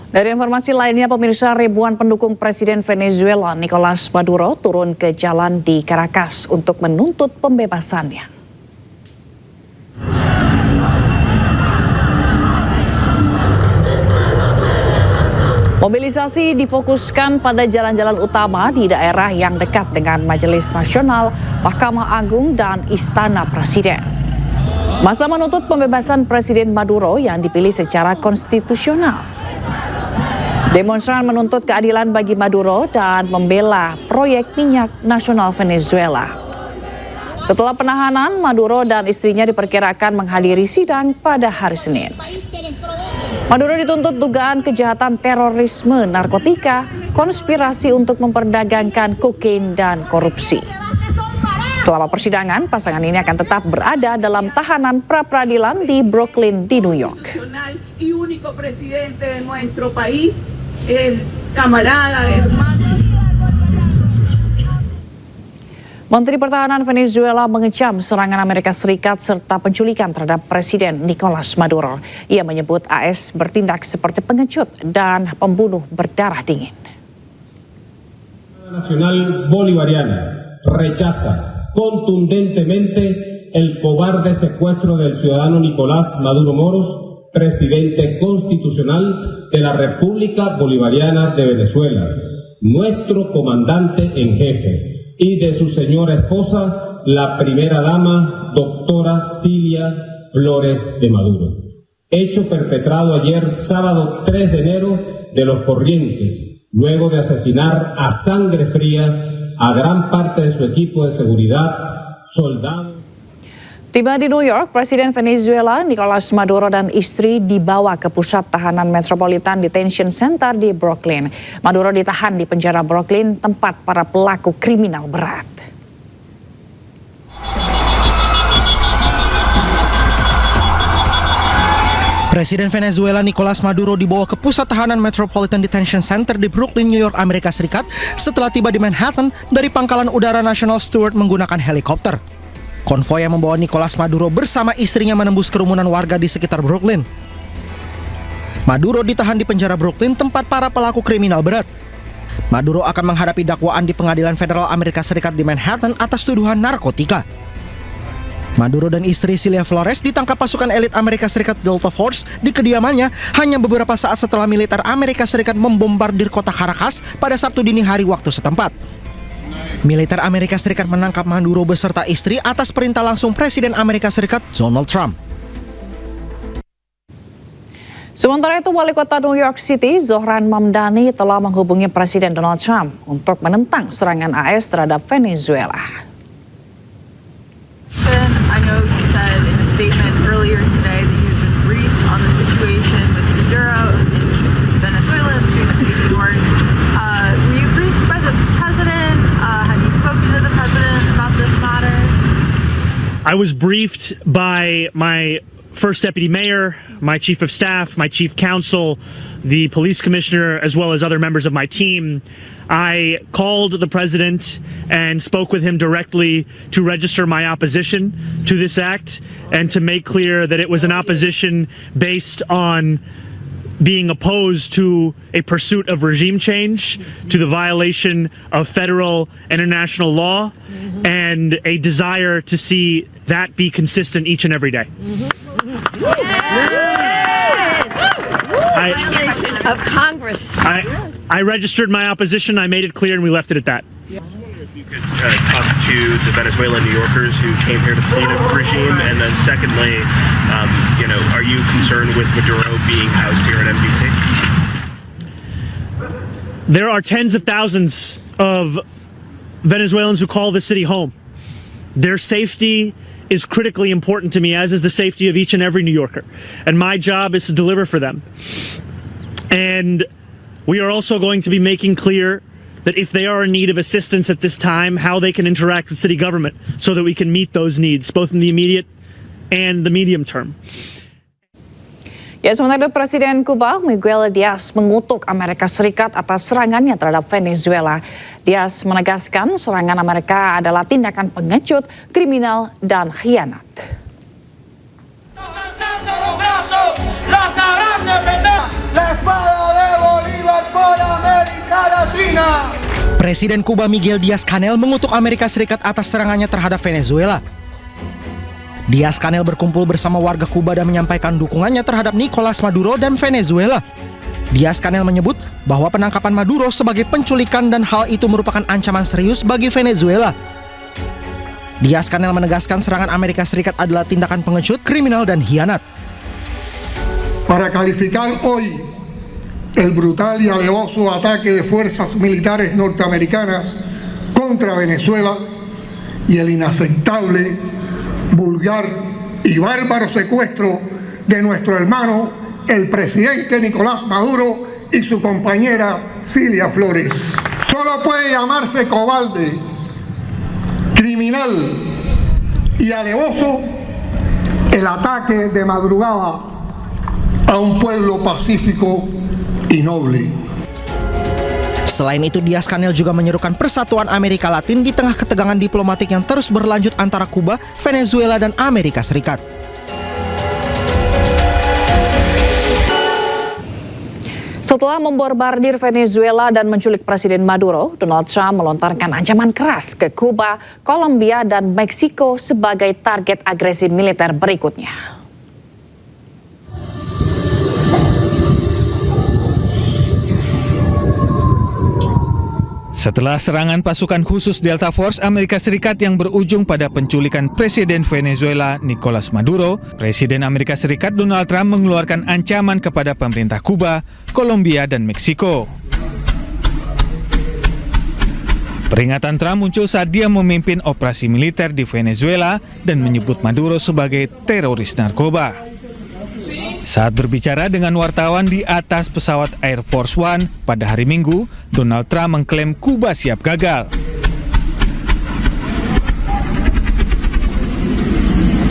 Dari informasi lainnya, pemirsa, ribuan pendukung Presiden Venezuela Nicolas Maduro turun ke jalan di Caracas untuk menuntut pembebasannya. Mobilisasi difokuskan pada jalan-jalan utama di daerah yang dekat dengan Majelis Nasional, Mahkamah Agung, dan Istana Presiden. Masa menuntut pembebasan Presiden Maduro yang dipilih secara konstitusional. Demonstran menuntut keadilan bagi Maduro dan membela proyek minyak nasional Venezuela. Setelah penahanan, Maduro dan istrinya diperkirakan menghadiri sidang pada hari Senin. Maduro dituntut dugaan kejahatan terorisme, narkotika, konspirasi untuk memperdagangkan kokain dan korupsi. Selama persidangan, pasangan ini akan tetap berada dalam tahanan pra-peradilan di Brooklyn di New York. Menteri Pertahanan Venezuela mengecam serangan Amerika Serikat serta penculikan terhadap Presiden Nicolas Maduro. Ia menyebut AS bertindak seperti pengecut dan pembunuh berdarah dingin. Nacional Bolivariana rechaza contundentemente el cobarde secuestro del ciudadano Nicolás Maduro Moros, presidente constitucional de la República Bolivariana de Venezuela, nuestro comandante en jefe, y de su señora esposa, la primera dama, doctora Cilia Flores de Maduro. Hecho perpetrado ayer, sábado 3 de enero, de los Corrientes, luego de asesinar a sangre fría a gran parte de su equipo de seguridad, soldados. Tiba di New York, Presiden Venezuela Nicolas Maduro dan istri dibawa ke pusat tahanan Metropolitan Detention Center di Brooklyn. Maduro ditahan di penjara Brooklyn, tempat para pelaku kriminal berat. Presiden Venezuela Nicolas Maduro dibawa ke pusat tahanan Metropolitan Detention Center di Brooklyn, New York, Amerika Serikat setelah tiba di Manhattan dari Pangkalan Udara Nasional Stewart menggunakan helikopter. Konvoi yang membawa Nicolas Maduro bersama istrinya menembus kerumunan warga di sekitar Brooklyn. Maduro ditahan di penjara Brooklyn, tempat para pelaku kriminal berat. Maduro akan menghadapi dakwaan di Pengadilan Federal Amerika Serikat di Manhattan atas tuduhan narkotika. Maduro dan istri Cilia Flores ditangkap pasukan elit Amerika Serikat Delta Force di kediamannya hanya beberapa saat setelah militer Amerika Serikat membombardir kota Caracas pada Sabtu dini hari waktu setempat. Militer Amerika Serikat menangkap Maduro beserta istri atas perintah langsung Presiden Amerika Serikat Donald Trump. Sementara itu, Wali Kota New York City, Zohran Mamdani, telah menghubungi Presiden Donald Trump untuk menentang serangan AS terhadap Venezuela. I know you said in a statement earlier today that you've been briefed on the situation with Maduro in Venezuela and soon to be New York. Were you briefed by the president? Have you spoken to the president about this matter? I was briefed by my first deputy mayor, my chief of staff, my chief counsel, the police commissioner, as well as other members of my team. I called the president and spoke with him directly to register my opposition to this act and to make clear that it was an opposition based on being opposed to a pursuit of regime change, to the violation of federal and international law, and a desire to see that be consistent each and every day. Of Congress. I registered my opposition, I made it clear, and we left it at that. If you could talk to the Venezuelan New Yorkers who came here to plead a regime, and then secondly, are you concerned with Maduro being housed here at NBC? There are tens of thousands of Venezuelans who call the city home. Their safety is critically important to me, as is the safety of each and every New Yorker. And my job is to deliver for them. And we are also going to be making clear that if they are in need of assistance at this time, how they can interact with city government so that we can meet those needs, both in the immediate and the medium term. Ya, sementara itu Presiden Kuba Miguel Diaz mengutuk Amerika Serikat atas serangannya terhadap Venezuela. Diaz menegaskan serangan Amerika adalah tindakan pengecut, kriminal, dan khianat. La sagrada Presiden Kuba Miguel Díaz-Canel mengutuk Amerika Serikat atas serangannya terhadap Venezuela. Díaz-Canel berkumpul bersama warga Kuba dan menyampaikan dukungannya terhadap Nicolas Maduro dan Venezuela. Díaz-Canel menyebut bahwa penangkapan Maduro sebagai penculikan dan hal itu merupakan ancaman serius bagi Venezuela. Díaz-Canel menegaskan serangan Amerika Serikat adalah tindakan pengecut, kriminal, dan hianat. Para calificar hoy el brutal y alevoso ataque de fuerzas militares norteamericanas contra Venezuela y el inaceptable, vulgar y bárbaro secuestro de nuestro hermano, el presidente Nicolás Maduro y su compañera Cilia Flores. Solo puede llamarse cobarde, criminal y alevoso el ataque de madrugada a un pueblo pacífico y noble. Selain itu, Díaz-Canel juga menyerukan persatuan Amerika Latin di tengah ketegangan diplomatik yang terus berlanjut antara Kuba, Venezuela, dan Amerika Serikat. Setelah membombardir Venezuela dan menculik Presiden Maduro, Donald Trump melontarkan ancaman keras ke Kuba, Kolombia, dan Meksiko sebagai target agresi militer berikutnya. Setelah serangan pasukan khusus Delta Force Amerika Serikat yang berujung pada penculikan Presiden Venezuela Nicolas Maduro, Presiden Amerika Serikat Donald Trump mengeluarkan ancaman kepada pemerintah Kuba, Kolombia, dan Meksiko. Peringatan Trump muncul saat dia memimpin operasi militer di Venezuela dan menyebut Maduro sebagai teroris narkoba. Saat berbicara dengan wartawan di atas pesawat Air Force One pada hari Minggu, Donald Trump mengklaim Kuba siap gagal.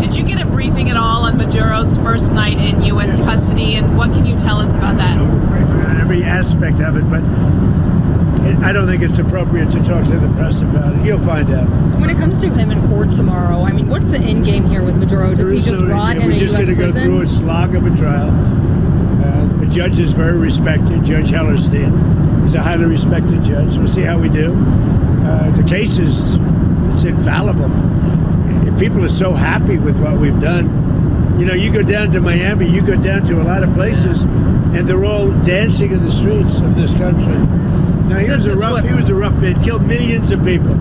Did you get a briefing at all on Maduro's first night in U.S. custody, and what can you tell us about that? Every aspect of it, but I don't think it's appropriate to talk to the press about it. You'll find out. When it comes to him in court tomorrow, I mean, what's the end game here with Maduro? Does he just rot in a U.S. prison? We're just going to go through a slog of a trial. The judge is very respected, Judge Hellerstein. He's a highly respected judge. We'll see how we do. The case it's infallible. People are so happy with what we've done. You know, you go down to Miami, you go down to a lot of places, and they're all dancing in the streets of this country. Now, he was a rough man. Killed millions of people.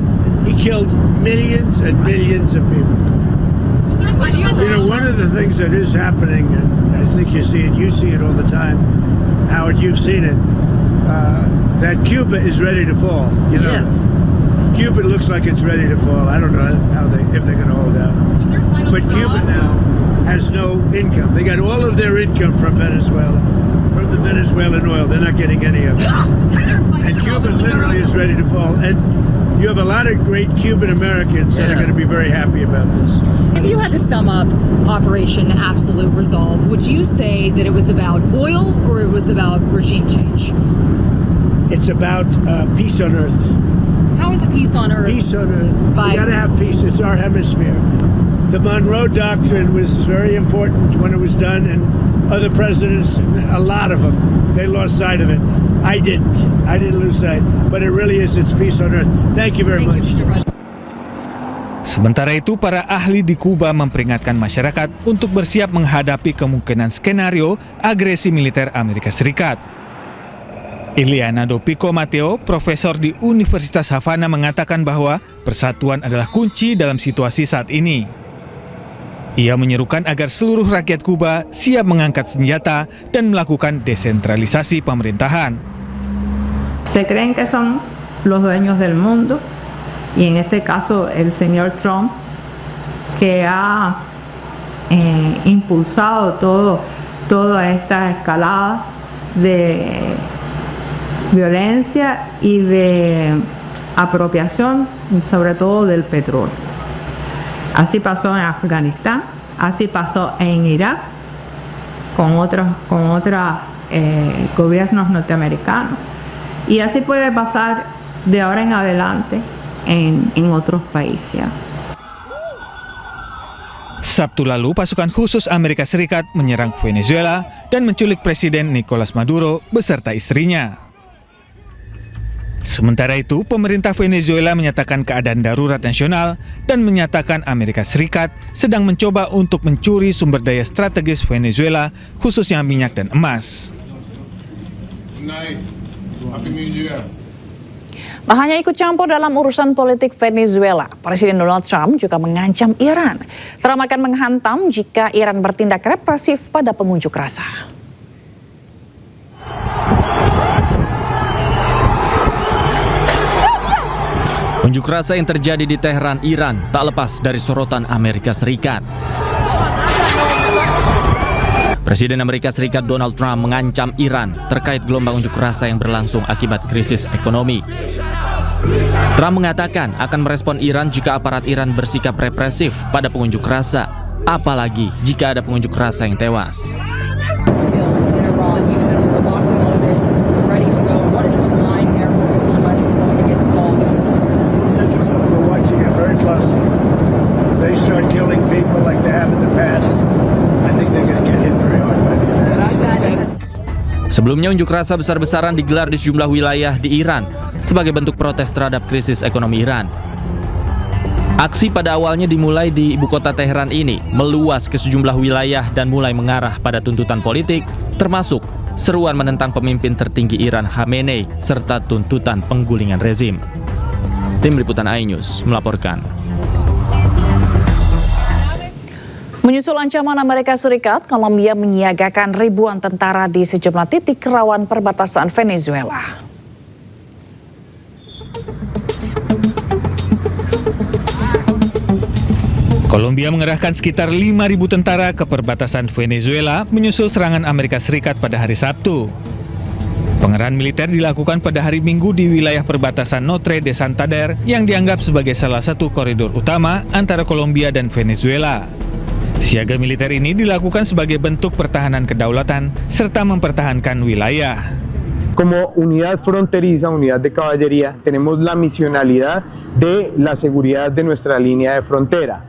He killed millions and millions of people. You know, one of the things that is happening, and I think you see it all the time, Howard, you've seen it, that Cuba is ready to fall. You know, yes. Cuba looks like it's ready to fall. I don't know if they're going to hold out. But Cuba now has no income. They got all of their income from Venezuela, from the Venezuelan oil. They're not getting any of it. And Cuba literally is ready to fall. And you have a lot of great Cuban Americans that are going to be very happy about this. If you had to sum up Operation Absolute Resolve, would you say that it was about oil or it was about regime change? It's about peace on earth. How is it peace on earth? Peace on earth. We got to have peace. It's our hemisphere. The Monroe Doctrine was very important when it was done, and other presidents, a lot of them, they lost sight of it. I didn't lose sight, but it really is, it's peace on earth. Thank you very much. Sementara itu, para ahli di Kuba memperingatkan masyarakat untuk bersiap menghadapi kemungkinan skenario agresi militer Amerika Serikat. Ileana Dopico Mateo, profesor di Universitas Havana, mengatakan bahwa persatuan adalah kunci dalam situasi saat ini. Ia menyerukan agar seluruh rakyat Kuba siap mengangkat senjata dan melakukan desentralisasi pemerintahan. Se creen que son los dueños del mundo y en este caso el señor Trump, que ha impulsado toda esta escalada de violencia y de apropiación, sobre todo del petróleo. Así pasó en Afganistán, así pasó en Irak, con otros gobiernos norteamericanos. Y así puede pasar de ahora en adelante en otros países. Sabtu lalu, pasukan khusus Amerika Serikat menyerang Venezuela dan menculik Presiden Nicolas Maduro beserta istrinya. Sementara itu, pemerintah Venezuela menyatakan keadaan darurat nasional dan menyatakan Amerika Serikat sedang mencoba untuk mencuri sumber daya strategis Venezuela, khususnya minyak dan emas. Tak hanya ikut campur dalam urusan politik Venezuela, Presiden Donald Trump juga mengancam Iran. Trump akan menghantam jika Iran bertindak represif pada pengunjuk rasa. Unjuk rasa yang terjadi di Teheran, Iran tak lepas dari sorotan Amerika Serikat. Presiden Amerika Serikat Donald Trump mengancam Iran terkait gelombang unjuk rasa yang berlangsung akibat krisis ekonomi. Trump mengatakan akan merespon Iran jika aparat Iran bersikap represif pada pengunjuk rasa, apalagi jika ada pengunjuk rasa yang tewas. Sebelumnya unjuk rasa besar-besaran digelar di sejumlah wilayah di Iran sebagai bentuk protes terhadap krisis ekonomi Iran. Aksi pada awalnya dimulai di ibu kota Teheran ini meluas ke sejumlah wilayah dan mulai mengarah pada tuntutan politik, termasuk seruan menentang pemimpin tertinggi Iran Khamenei serta tuntutan penggulingan rezim. Tim Liputan iNews melaporkan. Menyusul ancaman Amerika Serikat, Kolombia menyiagakan ribuan tentara di sejumlah titik rawan perbatasan Venezuela. Kolombia mengerahkan sekitar 5.000 tentara ke perbatasan Venezuela menyusul serangan Amerika Serikat pada hari Sabtu. Pengerahan militer dilakukan pada hari Minggu di wilayah perbatasan Notre de Santander yang dianggap sebagai salah satu koridor utama antara Kolombia dan Venezuela. Siaga militer ini dilakukan sebagai bentuk pertahanan kedaulatan serta mempertahankan wilayah. Como unidad fronteriza, unidad de caballería, tenemos la misionalidad de la seguridad de nuestra línea de frontera.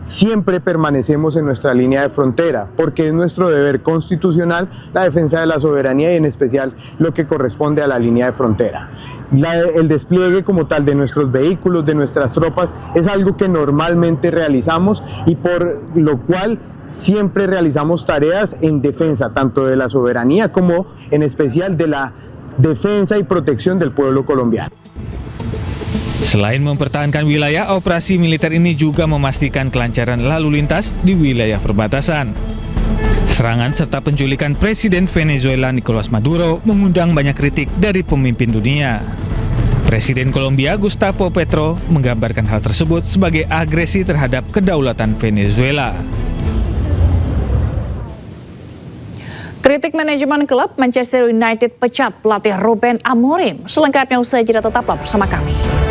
Siempre permanecemos en nuestra línea de frontera porque es nuestro deber constitucional la defensa de la soberanía y en especial lo que corresponde a la línea de frontera. El despliegue como tal de nuestros vehículos, de nuestras tropas, es algo que normalmente realizamos y por lo cual siempre realizamos tareas en defensa tanto de la soberanía como en especial de la defensa y protección del pueblo colombiano. Selain mempertahankan wilayah, operasi militer ini juga memastikan kelancaran lalu lintas di wilayah perbatasan. Serangan serta penculikan Presiden Venezuela Nicolás Maduro mengundang banyak kritik dari pemimpin dunia. Presiden Kolombia Gustavo Petro menggambarkan hal tersebut sebagai agresi terhadap kedaulatan Venezuela. Kritik manajemen klub Manchester United pecat pelatih Ruben Amorim. Selengkapnya usai jeda, tetaplah bersama kami.